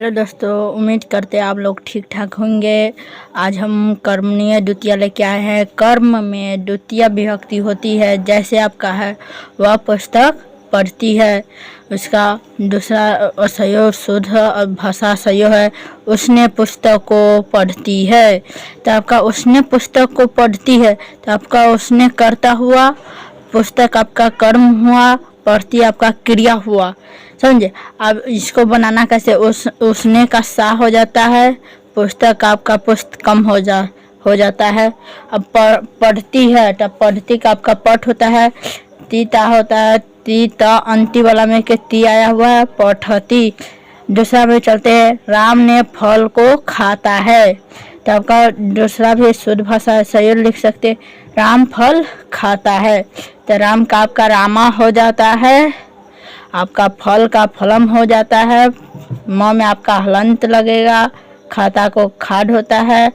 Hello दोस्तों, उम्मीद करते हैं आप लोग ठीक ठाक होंगे। आज हम कर्मणीय द्वितीया लेके आए हैं। कर्म में द्वितीया विभक्ति होती है, जैसे आपका है वह पुस्तक पढ़ती है। उसका दूसरा असहयोग शुद्ध भाषा सहयोग है, उसने पुस्तक को पढ़ती है। तो आपका उसने पुस्तक को पढ़ती है, तो आपका उसने करता हुआ, पुस्तक आपका कर्म हुआ, पढ़ती आपका क्रिया हुआ। समझे? अब इसको बनाना कैसे? उसने का सा हो जाता है, पुस्तक आपका पुस्त कम हो जाता है। अब पढ़ती है, तब पढ़ती का आपका पठ होता है, तीता होता है, तीता अंति वाला में के ती आया हुआ है, पठती। दूसरा में चलते हैं, राम ने फल को खाता है। तो आपका दूसरा भी शुद्ध भाषा सही लिख सकते, राम फल खाता है। तो राम का आपका रामा हो जाता है, आपका फल का फलम हो जाता है, म में आपका हलंत लगेगा, खाता को खाड होता है,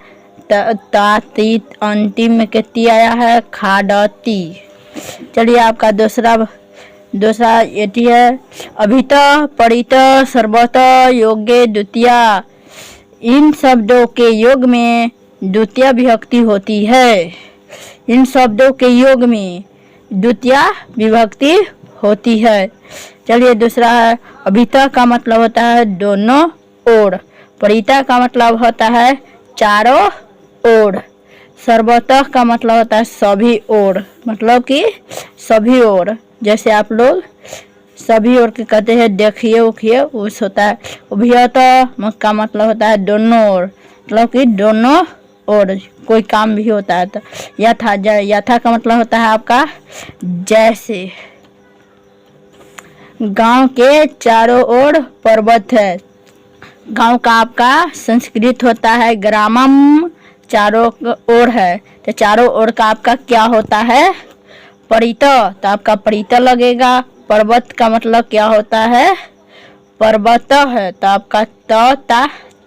ती अंतिम में के ती आया है, खाडती। चलिए आपका दूसरा ये है, अभित परित सर्वत योग्य द्वितीया। इन शब्दों के योग में द्वितीया विभक्ति होती है। इन शब्दों के योग में द्वितीया विभक्ति होती है। चलिए दूसरा है, अभिता का मतलब होता है दोनों ओर, परिता का मतलब होता है चारों ओर, सर्वतः का मतलब होता है सभी ओर, मतलब कि सभी ओर। जैसे आप लोग सभी ओर के कहते हैं देखिए उखिए, उस होता है। उभयतः का मतलब होता है दोनों ओर, मतलब कि दोनों ओर कोई काम भी होता है। तो यथा का मतलब होता है आपका जैसे। गांव के चारों ओर पर्वत है। गांव का आपका संस्कृत होता है ग्रामम, चारों ओर है। तो चारों ओर का आपका क्या होता है? परित। तो आपका परित लगेगा। पर्वत का मतलब क्या होता है? पर्वत है। तो आपका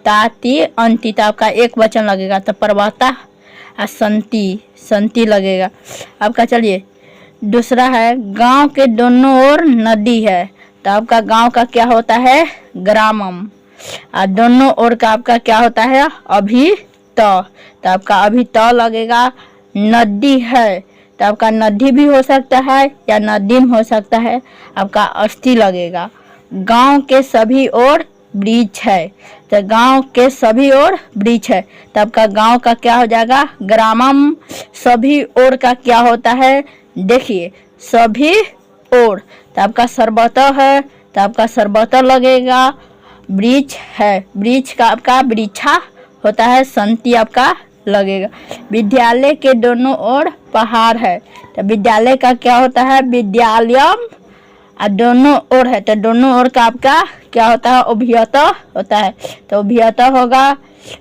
ताती अंति, तो आपका एक वचन लगेगा, तो पर्वता संति लगेगा आपका। चलिए दूसरा है, गांव के दोनों ओर नदी है। तो आपका गांव का क्या होता है? ग्रामम। और दोनों ओर का आपका क्या होता है? तो आपका अभित लगेगा। नदी है, तो आपका नदी भी हो सकता है या नदीम हो सकता है, आपका अस्थि लगेगा। गांव के सभी ओर वृक्ष है, तो गांव के सभी ओर वृक्ष है, तो आपका गांव का क्या हो जाएगा? ग्रामम। सभी ओर का क्या होता है? देखिए सभी ओर, तो आपका सर्वतः है, तो आपका सर्वतः लगेगा। वृक्ष है, वृक्ष का आपका वृक्षा होता है, संति आपका लगेगा। विद्यालय के दोनों ओर पहाड़ है, तो विद्यालय का क्या होता है? विद्यालयम। और दोनों ओर है, तो दोनों ओर का आपका क्या होता है? उभयत होता है, तो उभयत होगा।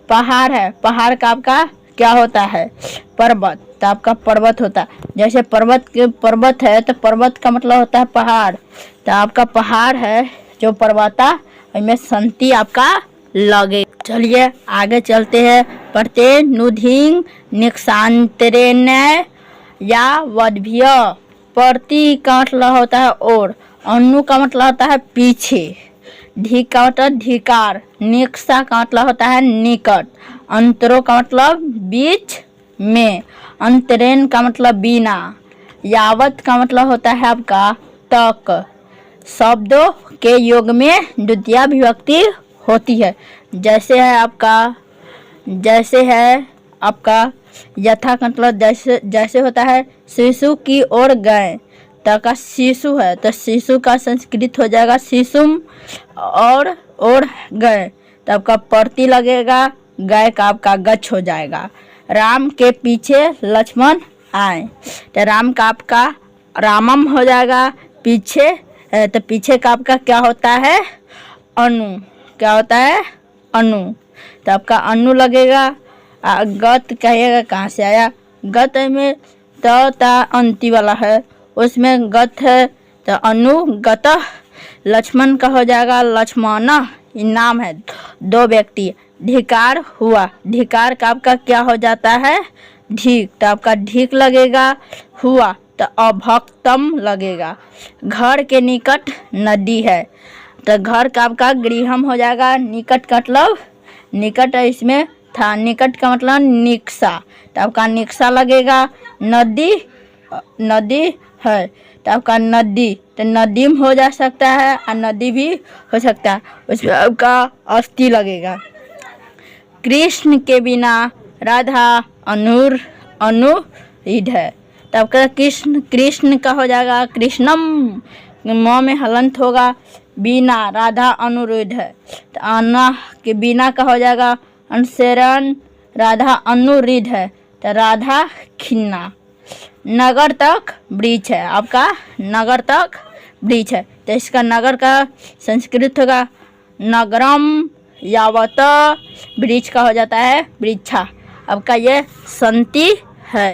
पहाड़ है, पहाड़ का आपका क्या होता है? पर्वत, तो आपका पर्वत होता है। जैसे पर्वत है, तो पर्वत का मतलब होता है पहाड़, तो आपका पहाड़ है जो पर्वता, उसमें संति आपका लगे। चलिए आगे चलते हैं, पढ़ते नुधिंग निक्षांतरेण या वद्भ्य। प्रति का मतलब होता है और, अनु का मतलब होता है पीछे, ढीक का मतलब धिकार, निक्षा का मतलब होता है निकट, अंतरों का मतलब बीच में, अंतरेण का मतलब बिना, यावत का मतलब होता है आपका तक। शब्दों के योग में द्वितीया विभक्ति होती है। जैसे है आपका यथा का मतलब जैसे होता है शिशु की ओर गए, तो का शिशु है, तो शिशु का संस्कृत हो जाएगा शिशुम, और गए, तो आपका प्रति लगेगा, गए का आपका गच्छ हो जाएगा। राम के पीछे लक्ष्मण आए, तो राम का आपका रामम हो जाएगा। पीछे है, तो पीछे का आपका क्या होता है? अनु। क्या होता है? अनु, तो आपका अनु लगेगा। गत कहिएगा कहाँ से आया? गत में ता अंति वाला है, उसमें गत है, तो अनुगत। लक्ष्मण का हो जाएगा लक्ष्मण, नाम है, दो व्यक्ति। धिकार हुआ, धिकार का आपका क्या हो जाता है? ढीक, तो आपका ढीक लगेगा। हुआ, तो अभक्तम लगेगा। घर के निकट नदी है, तो घर का आपका गृहम हो जाएगा। निकट का मतलब निकट इसमें था, निकट का मतलब निक्सा, तो आपका निक्सा लगेगा। नदी नदी है तो आपका नदी, तो नदीम हो जा सकता है और नदी भी हो सकता है, उसमें आपका अस्थि लगेगा। कृष्ण के बिना राधा अनुरूध है, तो आपका कृष्ण कृष्ण का हो जाएगा कृष्णम, म में हलंत होगा। बिना राधा अनुरूध है, तो अन्ना के बिना का हो जाएगा अनुसरण। राधा अनुरुद्ध है तो राधा खिन्ना। नगर तक ब्रिज है, आपका नगर तक ब्रिज है, तो इसका नगर का संस्कृत होगा नगरम। यावत ब्रिज का हो जाता है वृक्षा। आपका ये संति